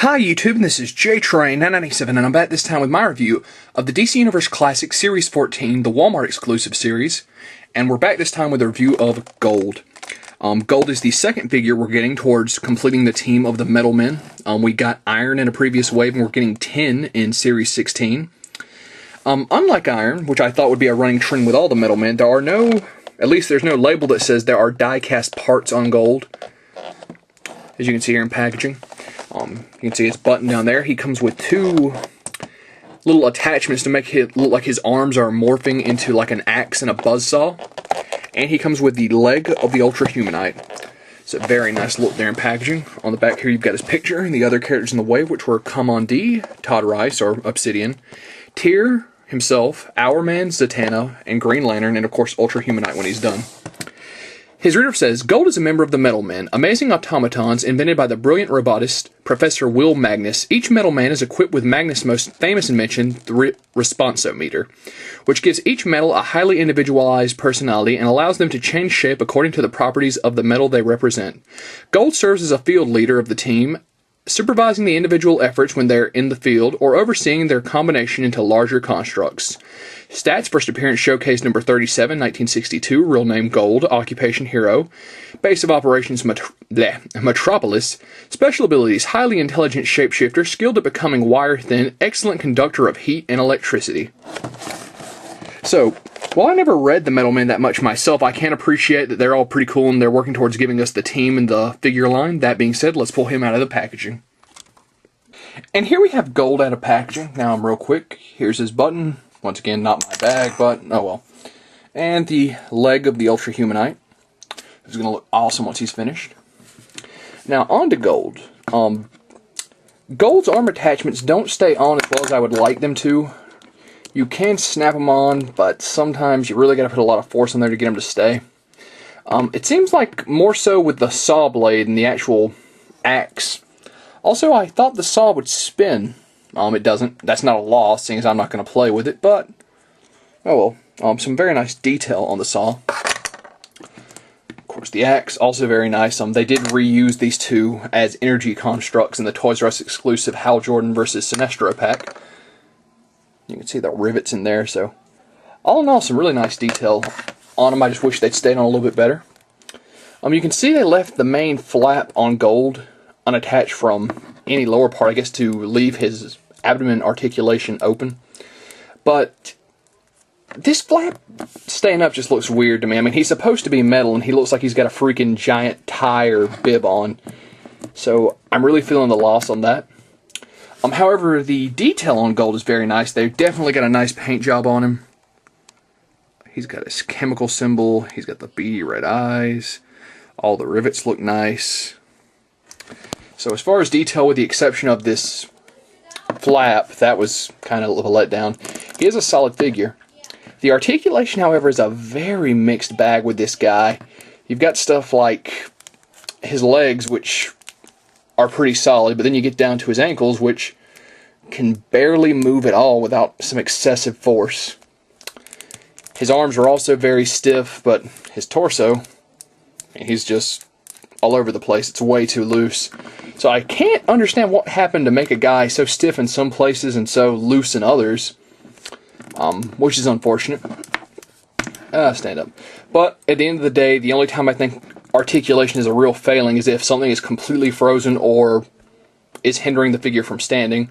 Hi YouTube, and this is JTrain997, and I'm back this time with my review of the DC Universe Classic Series 14, the Walmart exclusive series, and we're back this time with a review of Gold. Gold is the second figure we're getting towards completing the team of the Metal Men. We got Iron in a previous wave, and we're getting 10 in Series 16. Unlike Iron, which I thought would be a running trend with all the Metal Men, there are no, at least there's no label that says there are die-cast parts on Gold, as you can see here in packaging. You can see his button down there. He comes with two little attachments to make it look like his arms are morphing into like an axe and a buzzsaw. And he comes with the leg of the Ultra Humanite. It's a very nice look there in packaging. On the back here you've got his picture and the other characters in the wave, which were Kamandi, Todd Rice, or Obsidian, Tyr himself, Hourman, Zatanna, and Green Lantern, and of course Ultra Humanite when he's done. His reader says, Gold is a member of the Metal Men, amazing automatons invented by the brilliant robotist Professor Will Magnus. Each Metal Man is equipped with Magnus' most famous invention, the Responsometer, which gives each metal a highly individualized personality and allows them to change shape according to the properties of the metal they represent. Gold serves as a field leader of the team, supervising the individual efforts when they're in the field or overseeing their combination into larger constructs. Stats: first appearance showcase number 37, 1962, real name Gold, occupation hero, base of operations Metropolis, special abilities highly intelligent shapeshifter, skilled at becoming wire thin, excellent conductor of heat and electricity. So, while I never read the Metal Men that much myself, I can appreciate that they're all pretty cool and they're working towards giving us the team and the figure line. That being said, let's pull him out of the packaging. And here we have Gold out of packaging. Now I'm real quick. Here's his button. Once again, not my bag, but oh well. And the leg of the Ultra Humanite. It's going to look awesome once he's finished. Now, on to Gold. Gold's arm attachments don't stay on as well as I would like them to. You can snap them on, but sometimes you really got to put a lot of force on there to get them to stay. It seems like more so with the saw blade and the actual axe. Also, I thought the saw would spin. It doesn't. That's not a loss, seeing as I'm not going to play with it, but oh well. Some very nice detail on the saw. Of course, the axe, also very nice. They did reuse these two as energy constructs in the Toys R Us exclusive Hal Jordan vs. Sinestro pack. You can see the rivets in there, so all in all, some really nice detail on them. I just wish they'd stayed on a little bit better. You can see they left the main flap on Gold unattached from any lower part, I guess, to leave his abdomen articulation open. But this flap staying up just looks weird to me. I mean, he's supposed to be metal, and he looks like he's got a freaking giant tie or bib on. So I'm really feeling the loss on that. However, the detail on Gold is very nice. They've definitely got a nice paint job on him. He's got his chemical symbol. He's got the beady red eyes. All the rivets look nice. So as far as detail, with the exception of this flap, that was kind of a letdown. He is a solid figure. The articulation, however, is a very mixed bag with this guy. You've got stuff like his legs, which are pretty solid, but then you get down to his ankles, which can barely move at all without some excessive force. His arms are also very stiff, but his torso, he's just all over the place. It's way too loose. So I can't understand what happened to make a guy so stiff in some places and so loose in others, which is unfortunate. Stand up. But at the end of the day, the only time I think articulation is a real failing is if something is completely frozen or is hindering the figure from standing.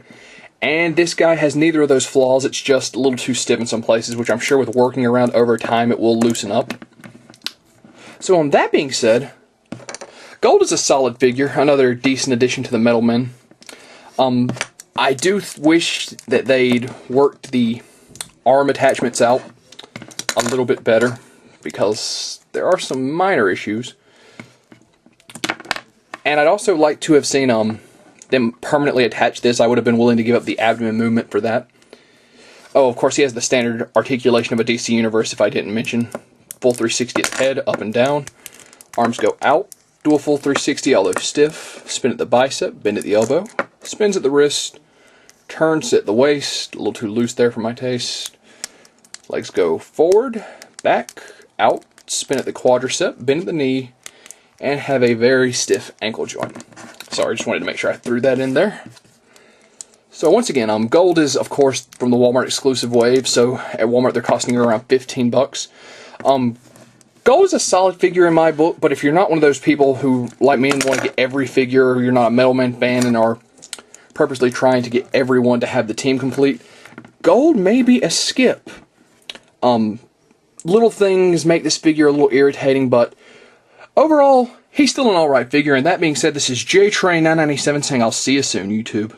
And this guy has neither of those flaws. It's just a little too stiff in some places, which I'm sure with working around over time it will loosen up. So on that being said, Gold is a solid figure, another decent addition to the Metal Men. I do wish that they'd worked the arm attachments out a little bit better, because there are some minor issues. And I'd also like to have seen them permanently attach this. I would have been willing to give up the abdomen movement for that. Oh, of course, he has the standard articulation of a DC Universe, if I didn't mention. Full 360 at the head, up and down. Arms go out. Do a full 360, although stiff. Spin at the bicep, bend at the elbow. Spins at the wrist. Turns at the waist. A little too loose there for my taste. Legs go forward, back, out. Spin at the quadricep, bend at the knee. and have a very stiff ankle joint. Sorry, just wanted to make sure I threw that in there. So once again, gold is, of course, from the Walmart exclusive wave, so at Walmart they're costing you around 15 bucks. Gold is a solid figure in my book, but if you're not one of those people who, like me, and want to get every figure, or you're not a Metal Man fan and are purposely trying to get everyone to have the team complete, gold may be a skip. Little things make this figure a little irritating, but overall, he's still an alright figure. And that being said, this is JTrain997 saying I'll see you soon, YouTube.